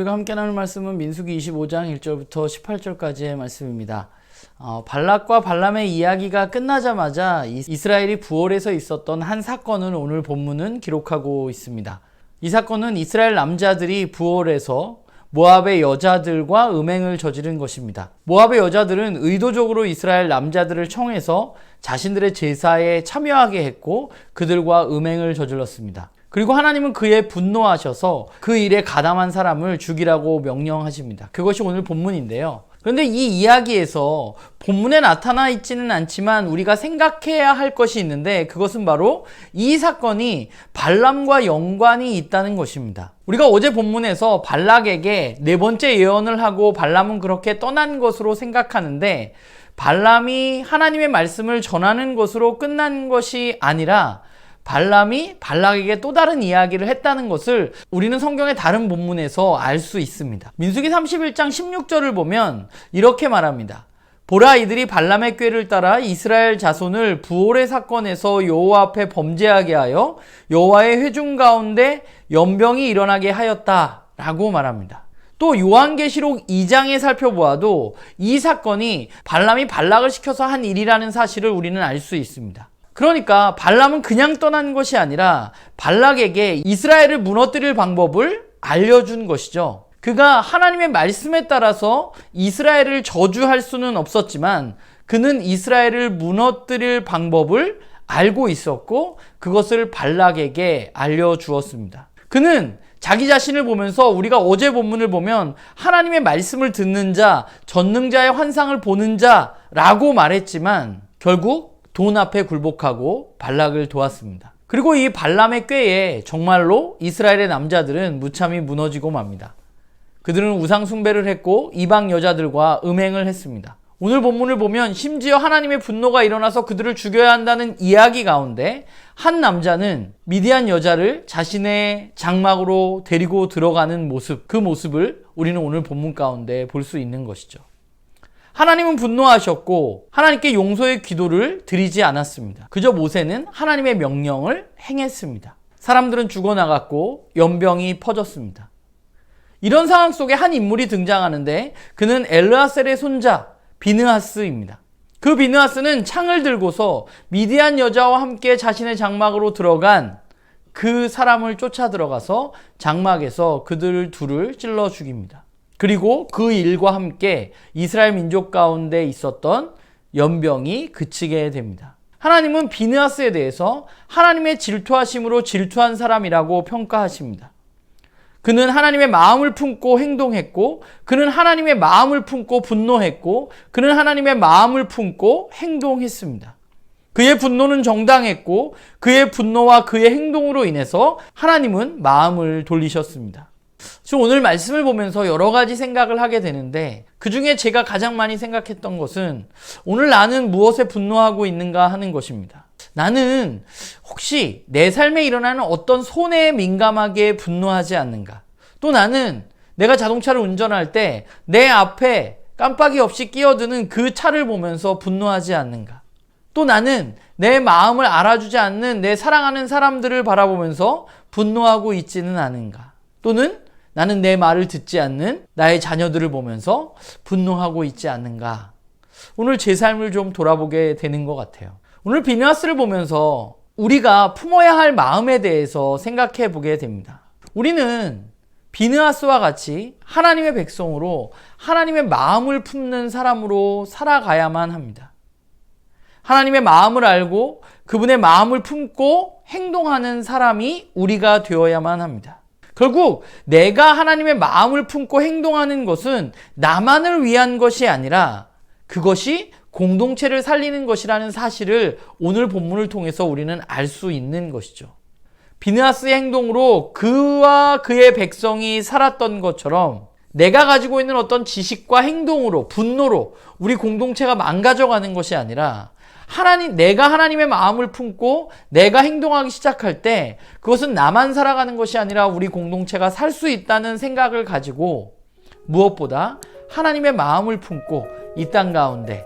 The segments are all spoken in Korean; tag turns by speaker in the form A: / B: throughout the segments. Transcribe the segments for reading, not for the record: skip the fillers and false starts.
A: 저희가 함께 나눌 말씀은 민수기 25장 1절부터 18절까지의 말씀입니다. 발락과 발람의 이야기가 끝나자마자 이스라엘이 부월에서 있었던 한 사건을 오늘 본문은 기록하고 있습니다. 이 사건은 이스라엘 남자들이 부월에서 모압의 여자들과 음행을 저지른 것입니다. 모압의 여자들은 의도적으로 이스라엘 남자들을 청해서 자신들의 제사에 참여하게 했고 그들과 음행을 저질렀습니다. 그리고 하나님은 그에 분노하셔서 그 일에 가담한 사람을 죽이라고 명령하십니다. 그것이 오늘 본문인데요. 그런데 이 이야기에서 본문에 나타나 있지는 않지만 우리가 생각해야 할 것이 있는데 그것은 바로 이 사건이 발람과 연관이 있다는 것입니다. 우리가 어제 본문에서 발락에게 네 번째 예언을 하고 발람은 그렇게 떠난 것으로 생각하는데 발람이 하나님의 말씀을 전하는 것으로 끝난 것이 아니라 발람이 발락에게 또 다른 이야기를 했다는 것을 우리는 성경의 다른 본문에서 알 수 있습니다. 민수기 31장 16절을 보면 이렇게 말합니다. 보라, 이들이 발람의 꾀를 따라 이스라엘 자손을 부올의 사건에서 여호와 앞에 범죄하게 하여 여호와의 회중 가운데 연병이 일어나게 하였다 라고 말합니다. 또 요한계시록 2장에 살펴보아도 이 사건이 발람이 발락을 시켜서 한 일이라는 사실을 우리는 알 수 있습니다. 그러니까 발람은 그냥 떠난 것이 아니라 발락에게 이스라엘을 무너뜨릴 방법을 알려준 것이죠. 그가 하나님의 말씀에 따라서 이스라엘을 저주할 수는 없었지만 그는 이스라엘을 무너뜨릴 방법을 알고 있었고 그것을 발락에게 알려주었습니다. 그는 자기 자신을 보면서 우리가 어제 본문을 보면 하나님의 말씀을 듣는 자, 전능자의 환상을 보는 자라고 말했지만 결국 돈 앞에 굴복하고 발락을 도왔습니다. 그리고 이 발람의 꾀에 정말로 이스라엘의 남자들은 무참히 무너지고 맙니다. 그들은 우상 숭배를 했고 이방 여자들과 음행을 했습니다. 오늘 본문을 보면 심지어 하나님의 분노가 일어나서 그들을 죽여야 한다는 이야기 가운데 한 남자는 미디안 여자를 자신의 장막으로 데리고 들어가는 모습, 그 모습을 우리는 오늘 본문 가운데 볼 수 있는 것이죠. 하나님은 분노하셨고 하나님께 용서의 기도를 드리지 않았습니다. 그저 모세는 하나님의 명령을 행했습니다. 사람들은 죽어나갔고 연병이 퍼졌습니다. 이런 상황 속에 한 인물이 등장하는데 그는 엘르아셀의 손자 비느하스입니다. 그 비느하스는 창을 들고서 미디안 여자와 함께 자신의 장막으로 들어간 그 사람을 쫓아 들어가서 장막에서 그들 둘을 찔러 죽입니다. 그리고 그 일과 함께 이스라엘 민족 가운데 있었던 연병이 그치게 됩니다. 하나님은 비느하스에 대해서 하나님의 질투하심으로 질투한 사람이라고 평가하십니다. 그는 하나님의 마음을 품고 행동했고 그는 하나님의 마음을 품고 분노했고 그는 하나님의 마음을 품고 행동했습니다. 그의 분노는 정당했고 그의 분노와 그의 행동으로 인해서 하나님은 마음을 돌리셨습니다. 지금 오늘 말씀을 보면서 여러 가지 생각을 하게 되는데 그 중에 제가 가장 많이 생각했던 것은 오늘 나는 무엇에 분노하고 있는가 하는 것입니다. 나는 혹시 내 삶에 일어나는 어떤 손해에 민감하게 분노하지 않는가? 또 나는 내가 자동차를 운전할 때 내 앞에 깜빡이 없이 끼어드는 그 차를 보면서 분노하지 않는가? 또 나는 내 마음을 알아주지 않는 내 사랑하는 사람들을 바라보면서 분노하고 있지는 않은가? 또는 나는 내 말을 듣지 않는 나의 자녀들을 보면서 분노하고 있지 않는가? 오늘 제 삶을 좀 돌아보게 되는 것 같아요. 오늘 비느하스를 보면서 우리가 품어야 할 마음에 대해서 생각해 보게 됩니다. 우리는 비느하스와 같이 하나님의 백성으로 하나님의 마음을 품는 사람으로 살아가야만 합니다. 하나님의 마음을 알고 그분의 마음을 품고 행동하는 사람이 우리가 되어야만 합니다. 결국 내가 하나님의 마음을 품고 행동하는 것은 나만을 위한 것이 아니라 그것이 공동체를 살리는 것이라는 사실을 오늘 본문을 통해서 우리는 알 수 있는 것이죠. 비느하스의 행동으로 그와 그의 백성이 살았던 것처럼 내가 가지고 있는 어떤 지식과 행동으로, 분노로 우리 공동체가 망가져가는 것이 아니라 내가 하나님의 마음을 품고 내가 행동하기 시작할 때 그것은 나만 살아가는 것이 아니라 우리 공동체가 살 수 있다는 생각을 가지고 무엇보다 하나님의 마음을 품고 이 땅 가운데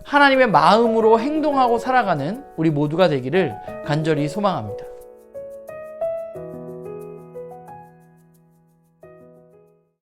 A: 하나님의 마음으로 행동하고 살아가는 우리 모두가 되기를 간절히 소망합니다.